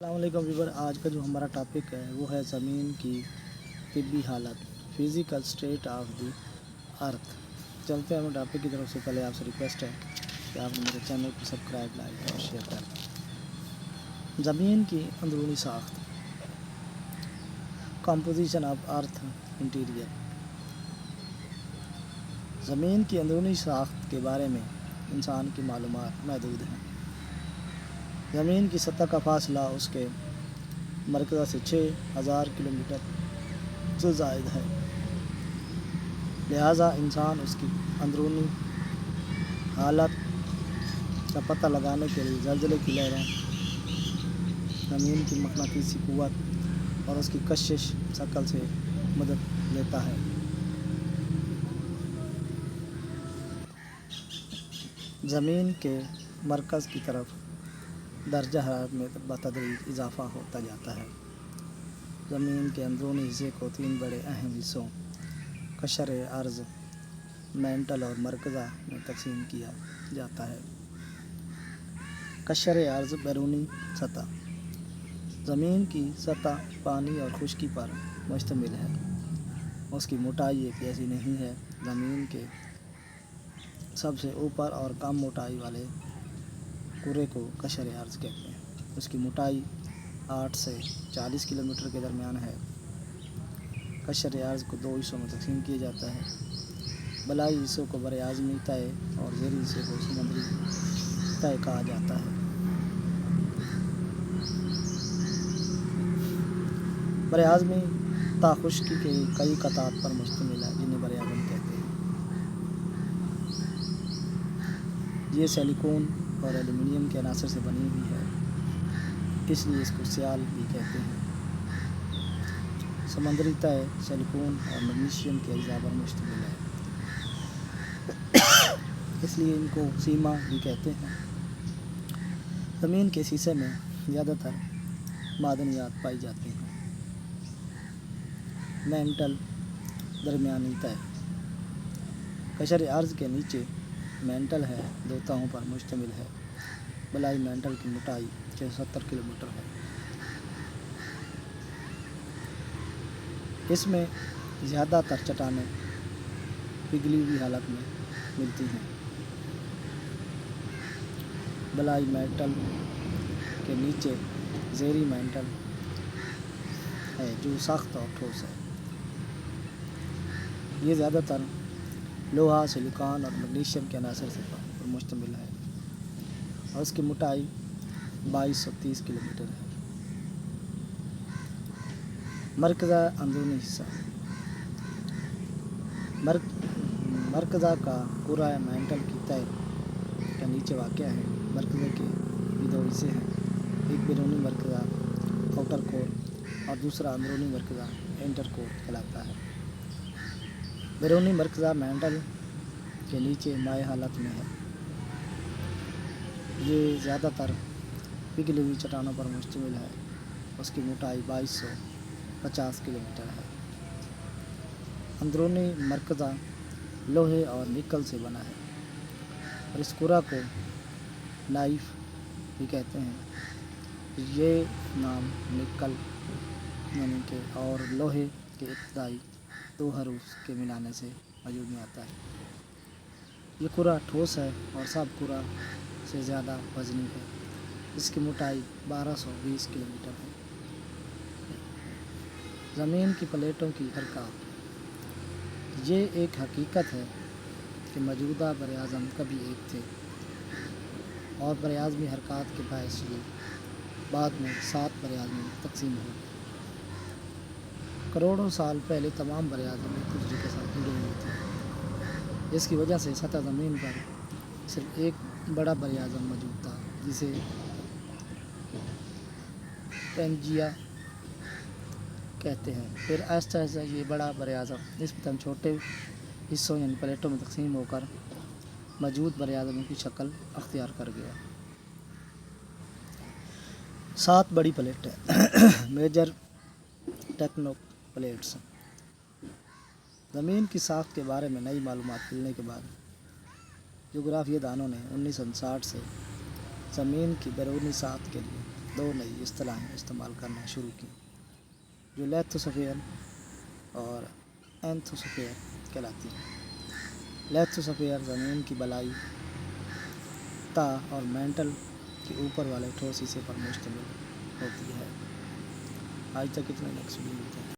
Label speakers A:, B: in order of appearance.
A: अस्सलामुअलैकुम व्यूअर। आज का जो हमारा टॉपिक है वो है ज़मीन की तिब्बी हालत, physical state of the earth. चलते हैं हम टॉपिक की तरफ। से पहले आपसे रिक्वेस्ट है कि आप मेरे चैनल को सब्सक्राइब, लाइक और शेयर कर दें। ज़मीन की अंदरूनी साख्त, कंपोजिशन ऑफ अर्थ इंटीरियर। ज़मीन की अंदरूनी साख्त के बारे में इंसान की मालूमात महदूद हैं। ज़मीन की सतह का फासला उसके मरकज़ से 6000 किलोमीटर से ज़ायद है, लिहाजा इंसान उसकी अंदरूनी हालत का पता लगाने के लिए ज़लज़ले की लहरों, ज़मीन की मक़नातीसी क़ुव्वत और उसकी कशिश शक्ल से मदद लेता है। ज़मीन के मरकज़ की तरफ दर्जा हरारत में बतदरीज इजाफ़ा होता जाता है। ज़मीन के अंदरूनी हिस्से को 3 बड़े अहम हिस्सों कशर अर्ज़, मैंटल और मरकज़ा में तकसीम किया जाता है। कशर अर्ज़ बैरूनी सतह। ज़मीन की सतह पानी और खुश्की पर मुश्तमिल है। उसकी मोटाई एक जैसी नहीं है। ज़मीन के सबसे ऊपर और कम मोटाई वाले कुरे को कशर अर्ज़ कहते हैं। उसकी मोटाई 8 से 40 किलोमीटर के दरमियान है। कशर अर्ज़ को 2 हिस्सों में तकसीम किया जाता है। बलाई हिस्सों को बर आज़मी तय और ज़ेरी हिस्से को समुद्री तय कहा जाता है। बर आज़मी खुश्की के कई कतात पर मुश्तमिल है, जिन्हें बर आज़म कहते हैं। ये सिलिकॉन और एल्युमिनियम के अनासर से बनी हुई है, इसलिए इसको सियाल भी कहते हैं। समुद्री तय सिलिकॉन और मैग्नीशियम के अज्जा पर मुश्तमिल है, इसलिए इनको सीमा भी कहते हैं। ज़मीन के शीशे में ज़्यादातर मादनियात पाई जाती हैं। मैंटल दरमियानी तय। कशर अर्ज़ के नीचे मैंटल है, 2 तहों पर मुश्तमिल है। बलाई मैंटल की मोटाई 670 किलोमीटर है। इसमें ज़्यादातर चट्टानें पिघली हुई हालत में मिलती हैं। बलाई मैंटल के नीचे ज़ेरी मैंटल है, जो सख्त और ठोस है। ये ज़्यादातर लोहा, सिलिकॉन और मैग्नीशियम के अनासर से पर मुश्तमिल है और उसकी मोटाई 2230 किलोमीटर है। मरकज़ा अंदरूनी हिस्सा। मरकज़ा का पूरा मैंटल की तय के नीचे वाक़या है। मरकज़े के भी 2 हिस्से हैं, एक बैरूनी मरकज़ा आउटर कोर और दूसरा अंदरूनी मरकज़ा इंटर कोर कहलाता है। बैरूनी मरकज़ा मैंटल के नीचे माए हालत में है। ये ज़्यादातर पिघली हुई चट्टानों पर मुश्तमिल है। उसकी मोटाई 2250 किलोमीटर है। अंदरूनी मरकज़ा लोहे और निकल से बना है और इस कुरा को नाइफ भी कहते हैं। ये नाम निकल यानी कि और लोहे के इब्तदाई 2 हरूफ के मिलाने से वजूद में आता है। ये कुरा ठोस है और सब कुरा से ज़्यादा वज़नी है। इसकी मोटाई 1220 किलोमीटर है। ज़मीन की प्लेटों की हरकत। ये एक हकीकत है कि मौजूदा बर आज़म कभी एक थे और बर आज़मी हरकत के बायस ये बाद में 7 बर आज़मी तकसीम हो गए। करोड़ों साल पहले तमाम बर आज़म एक दूसरे के साथ जुड़े हुए थे। इसकी वजह से सतह ज़मीन पर सिर्फ एक बड़ा बर आज़म मौजूद था, जिसे पेंजिया कहते हैं। फिर आहिस्ता आहिस्ता ये बड़ा बर आज़म निस्बतन छोटे हिस्सों यानी प्लेटों में तकसीम होकर मौजूद बर आज़मों की शक्ल अख्तियार कर गया। 7 बड़ी प्लेटें मेजर टेक्नो प्लेट्स। ज़मीन की साख्त के बारे में नई मालूमात मिलने के बाद जोग्राफिया दानों ने 1959 से ज़मीन की बैरूनी साख्त के लिए दो नई इस्तिलाहें इस्तेमाल करना शुरू की, जो लेथोस्फीयर और एंथोस्फीयर कहलाती हैं। लेथोस्फीयर ज़मीन की बलाई, सतह और मेंटल के ऊपर वाले ठोस हिस्से पर मुश्तमिल होती है। आज तक इतना, नेक्स्ट वीडियो मिलते हैं।